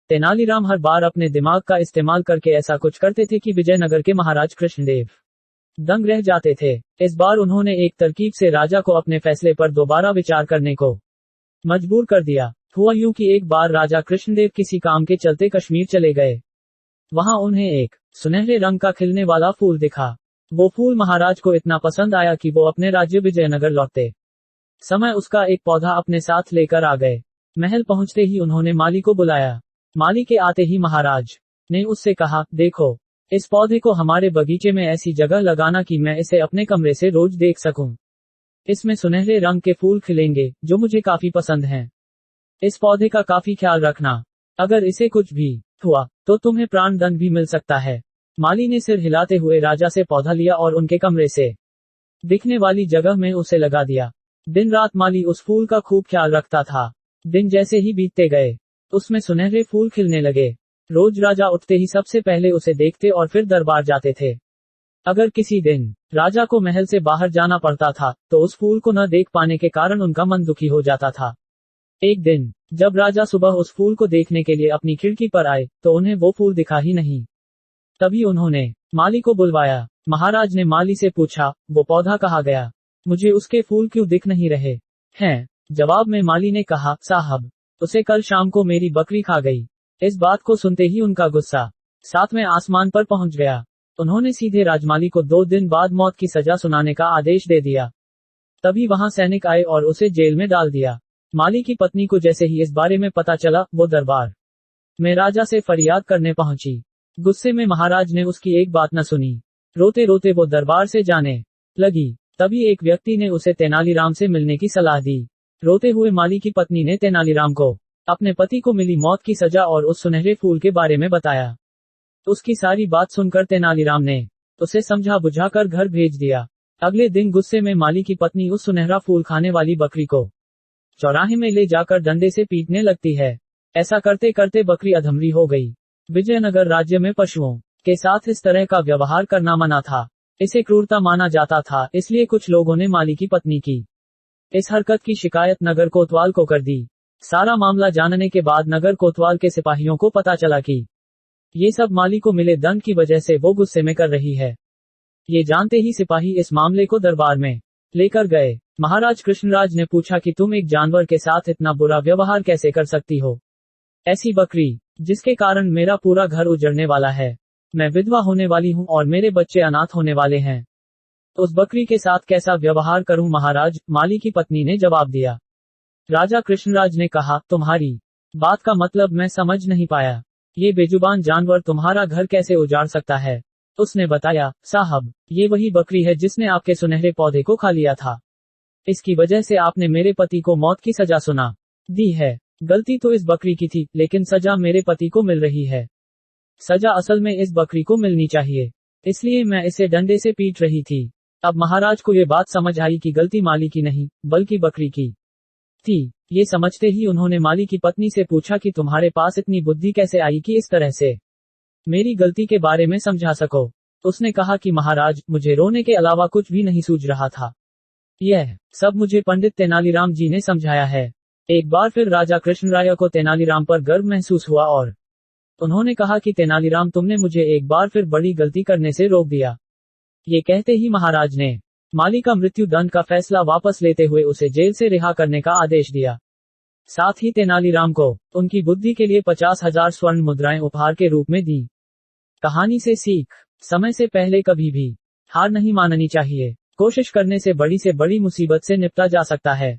तेनालीराम हर बार अपने दिमाग का इस्तेमाल करके ऐसा कुछ करते थे कि विजयनगर के महाराज कृष्णदेव दंग रह जाते थे। इस बार उन्होंने एक तरकीब से राजा को अपने फैसले पर दोबारा विचार करने को मजबूर कर दिया। हुआ यूं कि एक बार राजा कृष्णदेव किसी काम के चलते कश्मीर चले गए। वहां उन्हें एक सुनहरे रंग का खिलने वाला फूल दिखा। वो फूल महाराज को इतना पसंद आया कि वो अपने राज्य विजयनगर लौटते समय उसका एक पौधा अपने साथ लेकर आ गए। महल पहुंचते ही उन्होंने माली को बुलाया। माली के आते ही महाराज ने उससे कहा, देखो, इस पौधे को हमारे बगीचे में ऐसी जगह लगाना कि मैं इसे अपने कमरे से रोज देख सकूं। इसमें सुनहरे रंग के फूल खिलेंगे जो मुझे काफी पसंद हैं। इस पौधे का काफी ख्याल रखना। अगर इसे कुछ भी हुआ तो तुम्हें प्राण दंड भी मिल सकता है। माली ने सिर हिलाते हुए राजा से पौधा लिया और उनके कमरे से दिखने वाली जगह में उसे लगा दिया। दिन रात माली उस फूल का खूब ख्याल रखता था। दिन जैसे ही बीतते गए उसमें सुनहरे फूल खिलने लगे। रोज राजा उठते ही सबसे पहले उसे देखते और फिर दरबार जाते थे। अगर किसी दिन राजा को महल से बाहर जाना पड़ता था तो उस फूल को न देख पाने के कारण उनका मन दुखी हो जाता था। एक दिन जब राजा सुबह उस फूल को देखने के लिए अपनी खिड़की पर आए तो उन्हें वो फूल दिखा ही नहीं। तभी उन्होंने माली को बुलवाया। महाराज ने माली से पूछा, वो पौधा कहाँ गया? मुझे उसके फूल क्यों दिख नहीं रहे हैं? जवाब में माली ने कहा, साहब, उसे कल शाम को मेरी बकरी खा गई। इस बात को सुनते ही उनका गुस्सा सातवें आसमान पर पहुंच गया। उन्होंने सीधे राजमाली को 2 दिन बाद मौत की सजा सुनाने का आदेश दे दिया। तभी वहां सैनिक आए और उसे जेल में डाल दिया। माली की पत्नी को जैसे ही इस बारे में पता चला वो दरबार में राजा से फरियाद करने पहुंची। गुस्से में महाराज ने उसकी एक बात न सुनी। रोते रोते वो दरबार से जाने लगी। तभी एक व्यक्ति ने उसे तेनालीराम से मिलने की सलाह दी। रोते हुए माली की पत्नी ने तेनालीराम को अपने पति को मिली मौत की सजा और उस सुनहरे फूल के बारे में बताया। उसकी सारी बात सुनकर तेनालीराम ने उसे समझा बुझाकर घर भेज दिया। अगले दिन गुस्से में माली की पत्नी उस सुनहरा फूल खाने वाली बकरी को चौराहे में ले जाकर डंडे से पीटने लगती है। ऐसा करते करते बकरी अधमरी हो गई। विजयनगर राज्य में पशुओं के साथ इस तरह का व्यवहार करना मना था। इसे क्रूरता माना जाता था। इसलिए कुछ लोगों ने माली की पत्नी की इस हरकत की शिकायत नगर कोतवाल को कर दी। सारा मामला जानने के बाद नगर कोतवाल के सिपाहियों को पता चला कि ये सब माली को मिले दंड की वजह से वो गुस्से में कर रही है। ये जानते ही सिपाही इस मामले को दरबार में लेकर गए। महाराज कृष्णराज ने पूछा कि तुम एक जानवर के साथ इतना बुरा व्यवहार कैसे कर सकती हो? ऐसी बकरी जिसके कारण मेरा पूरा घर उजड़ने वाला है। मैं विधवा होने वाली हूँ और मेरे बच्चे अनाथ होने वाले हैं। उस बकरी के साथ कैसा व्यवहार करूं महाराज? माली की पत्नी ने जवाब दिया। राजा कृष्णराज ने कहा, तुम्हारी बात का मतलब मैं समझ नहीं पाया। ये बेजुबान जानवर तुम्हारा घर कैसे उजाड़ सकता है? उसने बताया, साहब, ये वही बकरी है जिसने आपके सुनहरे पौधे को खा लिया था। इसकी वजह से आपने मेरे पति को मौत की सजा सुना दी है। गलती तो इस बकरी की थी, लेकिन सजा मेरे पति को मिल रही है। सजा असल में इस बकरी को मिलनी चाहिए, इसलिए मैं इसे डंडे से पीट रही थी। अब महाराज को ये बात समझ आई कि गलती माली की नहीं बल्कि बकरी की थी। ये समझते ही उन्होंने माली की पत्नी से पूछा कि तुम्हारे पास इतनी बुद्धि कैसे आई कि इस तरह से मेरी गलती के बारे में समझा सको। उसने कहा कि महाराज, मुझे रोने के अलावा कुछ भी नहीं सूझ रहा था। यह सब मुझे पंडित तेनालीराम जी ने समझाया है। एक बार फिर राजा कृष्णराय को तेनालीराम पर गर्व महसूस हुआ और उन्होंने कहा कि तेनालीराम, तुमने मुझे एक बार फिर बड़ी गलती करने से रोक दिया। ये कहते ही महाराज ने माली का मृत्यु दंड का फैसला वापस लेते हुए उसे जेल से रिहा करने का आदेश दिया। साथ ही तेनालीराम को उनकी बुद्धि के लिए 50,000 स्वर्ण मुद्राएं उपहार के रूप में दी। कहानी से सीख, समय से पहले कभी भी हार नहीं माननी चाहिए। कोशिश करने से बड़ी मुसीबत से निपटा जा सकता है।